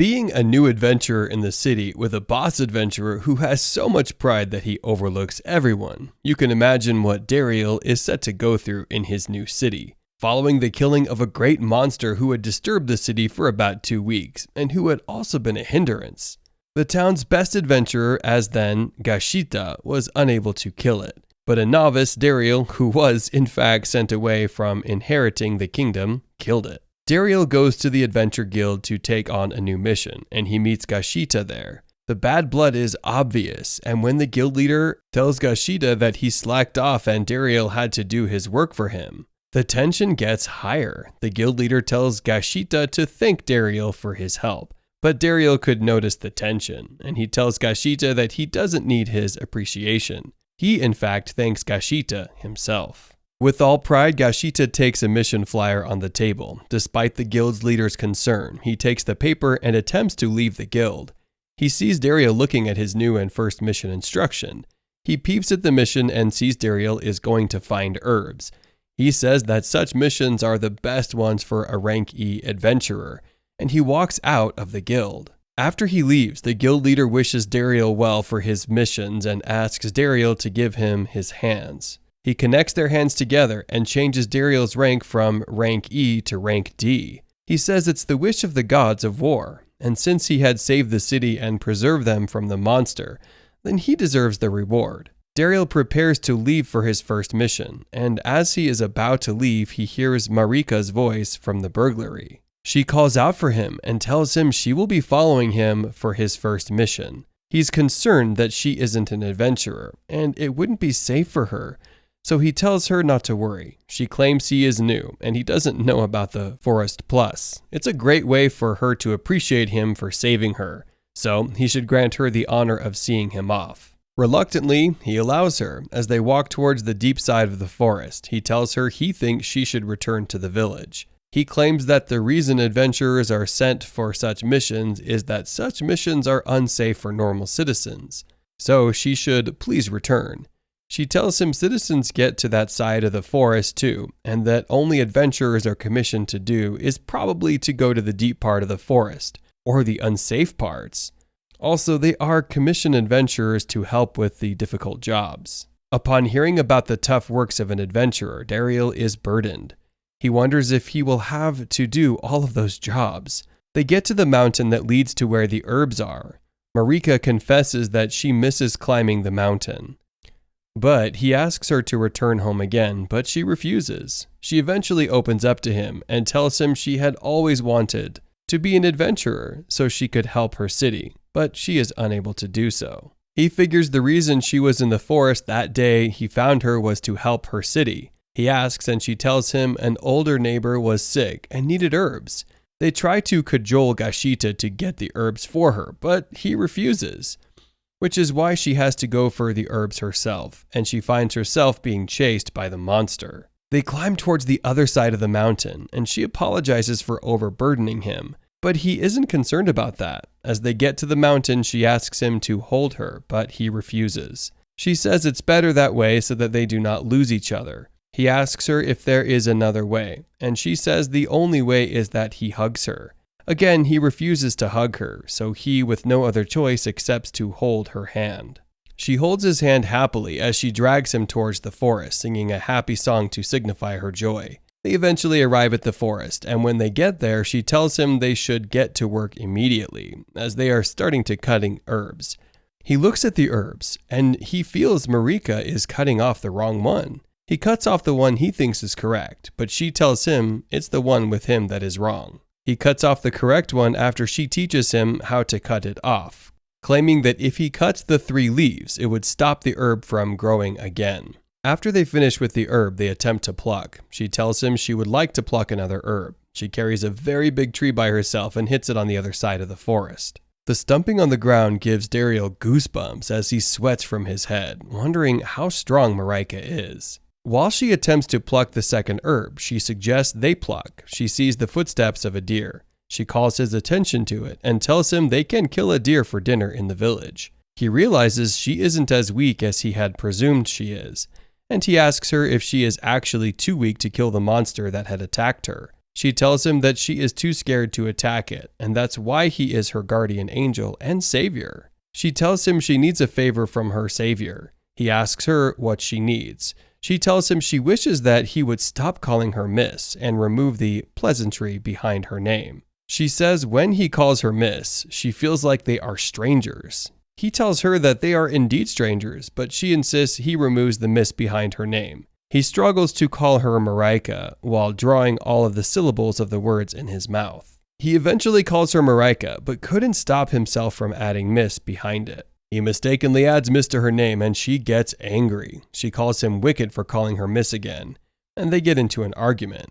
Being a new adventurer in the city with a boss adventurer who has so much pride that he overlooks everyone, you can imagine what Dariel is set to go through in his new city. Following the killing of a great monster who had disturbed the city for about 2 weeks, and who had also been a hindrance. The town's best adventurer, as then Gashita, was unable to kill it. But a novice, Dariel, who was in fact sent away from inheriting the kingdom, killed it. Dariel goes to the Adventure Guild to take on a new mission, and he meets Gashita there. The bad blood is obvious, and when the guild leader tells Gashita that he slacked off and Dariel had to do his work for him, the tension gets higher. The guild leader tells Gashita to thank Dariel for his help, but Dariel could notice the tension, and he tells Gashita that he doesn't need his appreciation. He, in fact, thanks Gashita himself. With all pride, Gashita takes a mission flyer on the table. Despite the guild's leader's concern, he takes the paper and attempts to leave the guild. He sees Dariel looking at his new and first mission instruction. He peeps at the mission and sees Dariel is going to find herbs. He says that such missions are the best ones for a rank E adventurer, and he walks out of the guild. After he leaves, the guild leader wishes Dariel well for his missions and asks Dariel to give him his hands. He connects their hands together and changes Dariel's rank from rank E to rank D. He says it's the wish of the gods of war, and since he had saved the city and preserved them from the monster, then he deserves the reward. Dariel prepares to leave for his first mission, and as he is about to leave, he hears Marika's voice from the burglary. She calls out for him and tells him she will be following him for his first mission. He's concerned that she isn't an adventurer, and it wouldn't be safe for her, so he tells her not to worry. She claims he is new, and he doesn't know about the Forest Plus. It's a great way for her to appreciate him for saving her, so he should grant her the honor of seeing him off. Reluctantly, he allows her. As they walk towards the deep side of the forest, he tells her he thinks she should return to the village. He claims that the reason adventurers are sent for such missions is that such missions are unsafe for normal citizens, so she should please return. She tells him citizens get to that side of the forest too, and that only adventurers are commissioned to do is probably to go to the deep part of the forest, or the unsafe parts. Also, they are commissioned adventurers to help with the difficult jobs. Upon hearing about the tough works of an adventurer, Dariel is burdened. He wonders if he will have to do all of those jobs. They get to the mountain that leads to where the herbs are. Marika confesses that she misses climbing the mountain. But he asks her to return home again, but she refuses. She eventually opens up to him and tells him she had always wanted to be an adventurer so she could help her city, but she is unable to do so. He figures the reason she was in the forest that day he found her was to help her city. He asks and she tells him an older neighbor was sick and needed herbs. They try to cajole Gashita to get the herbs for her, but he refuses, which is why she has to go for the herbs herself, and she finds herself being chased by the monster. They climb towards the other side of the mountain, and she apologizes for overburdening him, but he isn't concerned about that. As they get to the mountain, she asks him to hold her, but he refuses. She says it's better that way so that they do not lose each other. He asks her if there is another way, and she says the only way is that he hugs her. Again, he refuses to hug her, so he, with no other choice, accepts to hold her hand. She holds his hand happily as she drags him towards the forest, singing a happy song to signify her joy. They eventually arrive at the forest, and when they get there, she tells him they should get to work immediately, as they are starting to cutting herbs. He looks at the herbs, and he feels Marika is cutting off the wrong one. He cuts off the one he thinks is correct, but she tells him it's the one with him that is wrong. He cuts off the correct one after she teaches him how to cut it off, claiming that if he cuts the 3 leaves, it would stop the herb from growing again. After they finish with the herb, they attempt to pluck. She tells him she would like to pluck another herb. She carries a very big tree by herself and hits it on the other side of the forest. The stumping on the ground gives Dariel goosebumps as he sweats from his head, wondering how strong Marika is. While she attempts to pluck the second herb, she suggests they pluck. She sees the footsteps of a deer. She calls his attention to it and tells him they can kill a deer for dinner in the village. He realizes she isn't as weak as he had presumed she is, and he asks her if she is actually too weak to kill the monster that had attacked her. She tells him that she is too scared to attack it, and that's why he is her guardian angel and savior. She tells him she needs a favor from her savior. He asks her what she needs. She tells him she wishes that he would stop calling her Miss and remove the pleasantry behind her name. She says when he calls her Miss, she feels like they are strangers. He tells her that they are indeed strangers, but she insists he removes the Miss behind her name. He struggles to call her Marika while drawing all of the syllables of the words in his mouth. He eventually calls her Marika, but couldn't stop himself from adding Miss behind it. He mistakenly adds Miss to her name and she gets angry. She calls him wicked for calling her Miss again, and they get into an argument.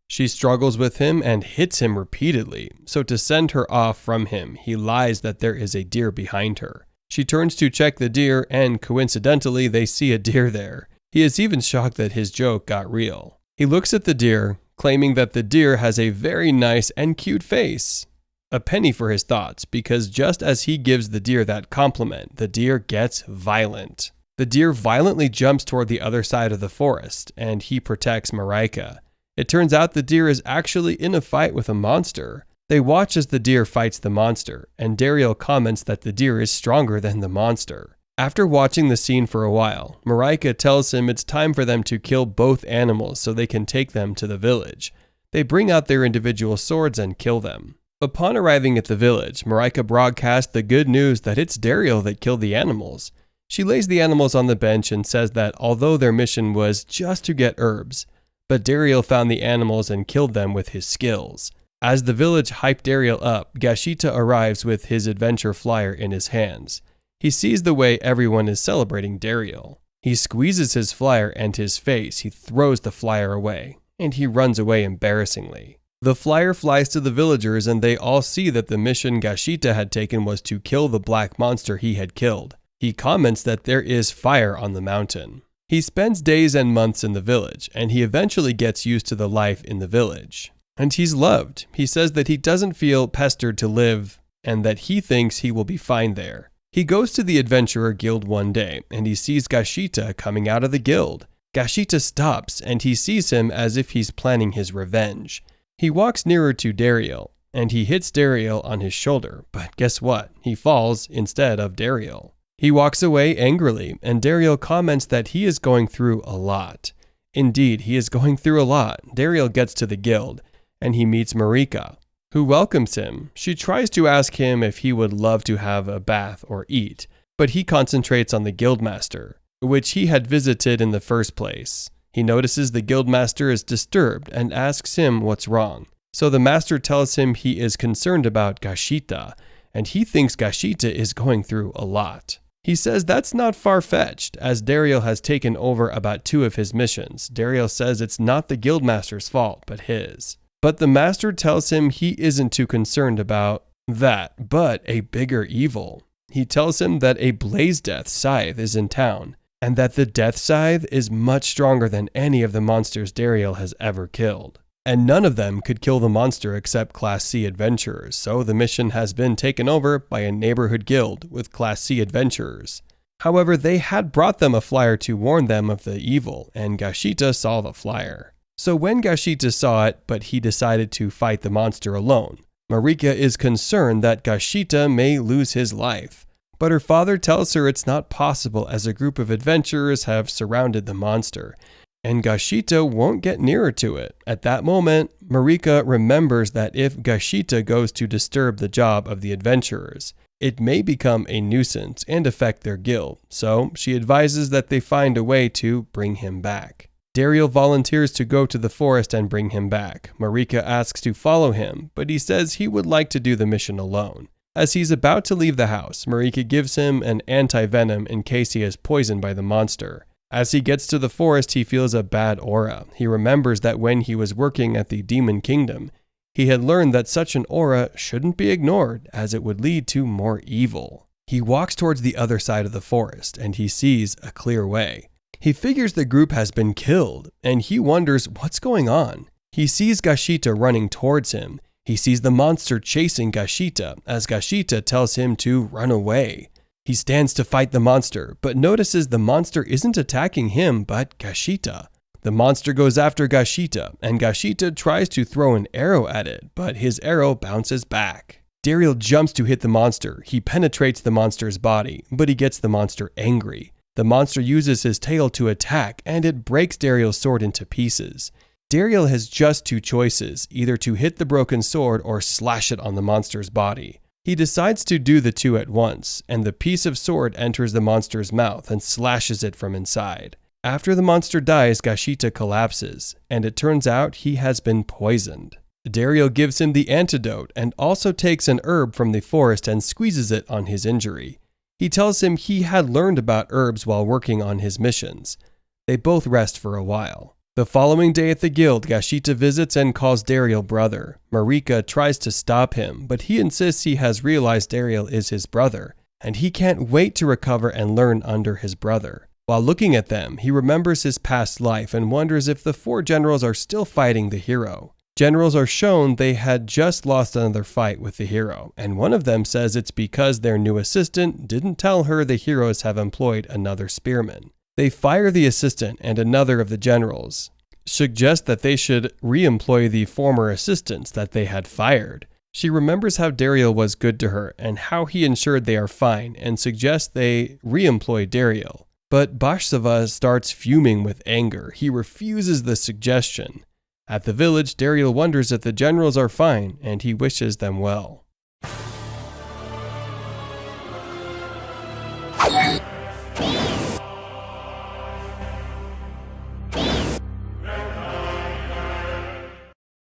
She struggles with him and hits him repeatedly, so to send her off from him, he lies that there is a deer behind her. She turns to check the deer and coincidentally they see a deer there. He is even shocked that his joke got real. He looks at the deer, claiming that the deer has a very nice and cute face. A penny for his thoughts, because just as he gives the deer that compliment, the deer gets violent. The deer violently jumps toward the other side of the forest, and he protects Marika. It turns out the deer is actually in a fight with a monster. They watch as the deer fights the monster, and Dariel comments that the deer is stronger than the monster. After watching the scene for a while, Marika tells him it's time for them to kill both animals so they can take them to the village. They bring out their individual swords and kill them. Upon arriving at the village, Marika broadcasts the good news that it's Dariel that killed the animals. She lays the animals on the bench and says that although their mission was just to get herbs, but Dariel found the animals and killed them with his skills. As the village hyped Dariel up, Gashita arrives with his adventure flyer in his hands. He sees the way everyone is celebrating Dariel. He squeezes his flyer and his face, he throws the flyer away, and he runs away embarrassingly. The flyer flies to the villagers and they all see that the mission Gashita had taken was to kill the black monster he had killed. He comments that there is fire on the mountain. He spends days and months in the village, and he eventually gets used to the life in the village. And he's loved. He says that he doesn't feel pestered to live, and that he thinks he will be fine there. He goes to the Adventurer Guild one day, and he sees Gashita coming out of the guild. Gashita stops, and he sees him as if he's planning his revenge. He walks nearer to Dariel, and he hits Dariel on his shoulder, but guess what? He falls instead of Dariel. He walks away angrily, and Dariel comments that he is going through a lot. Indeed, he is going through a lot. Dariel gets to the guild, and he meets Marika, who welcomes him. She tries to ask him if he would love to have a bath or eat, but he concentrates on the guildmaster, which he had visited in the first place. He notices the guildmaster is disturbed and asks him what's wrong. So the master tells him he is concerned about Gashita, and he thinks Gashita is going through a lot. He says that's not far-fetched, as Dariel has taken over about 2 of his missions. Dariel says it's not the guildmaster's fault, but his. But the master tells him he isn't too concerned about that, but a bigger evil. He tells him that a Blaze Death scythe is in town, and that the Death Scythe is much stronger than any of the monsters Dariel has ever killed. And none of them could kill the monster except Class C adventurers, so the mission has been taken over by a neighborhood guild with Class C adventurers. However, they had brought them a flyer to warn them of the evil, and Gashita saw the flyer. So when Gashita saw it, but he decided to fight the monster alone, Marika is concerned that Gashita may lose his life. But her father tells her it's not possible as a group of adventurers have surrounded the monster, and Gashita won't get nearer to it. At that moment, Marika remembers that if Gashita goes to disturb the job of the adventurers, it may become a nuisance and affect their guild, so she advises that they find a way to bring him back. Dariel volunteers to go to the forest and bring him back. Marika asks to follow him, but he says he would like to do the mission alone. As he's about to leave the house, Marika gives him an anti-venom in case he is poisoned by the monster. As he gets to the forest, he feels a bad aura. He remembers that when he was working at the Demon Kingdom, he had learned that such an aura shouldn't be ignored, as it would lead to more evil. He walks towards the other side of the forest, and he sees a clear way. He figures the group has been killed, and he wonders what's going on. He sees Gashita running towards him. He sees the monster chasing Gashita, as Gashita tells him to run away. He stands to fight the monster, but notices the monster isn't attacking him, but Gashita. The monster goes after Gashita, and Gashita tries to throw an arrow at it, but his arrow bounces back. Dariel jumps to hit the monster. He penetrates the monster's body, but he gets the monster angry. The monster uses his tail to attack, and it breaks Dariel's sword into pieces. Dariel has just two choices, either to hit the broken sword or slash it on the monster's body. He decides to do the two at once, and the piece of sword enters the monster's mouth and slashes it from inside. After the monster dies, Gashita collapses, and it turns out he has been poisoned. Dariel gives him the antidote and also takes an herb from the forest and squeezes it on his injury. He tells him he had learned about herbs while working on his missions. They both rest for a while. The following day at the guild, Gashita visits and calls Dariel brother. Marika tries to stop him, but he insists he has realized Dariel is his brother, and he can't wait to recover and learn under his brother. While looking at them, he remembers his past life and wonders if the four generals are still fighting the hero. Generals are shown they had just lost another fight with the hero, and one of them says it's because their new assistant didn't tell her the heroes have employed another spearman. They fire the assistant, and another of the generals suggests that they should re-employ the former assistants that they had fired. She remembers how Dariel was good to her and how he ensured they are fine, and suggests they re-employ Dariel. But Bashsava starts fuming with anger. He refuses the suggestion. At the village, Dariel wonders if the generals are fine, and he wishes them well.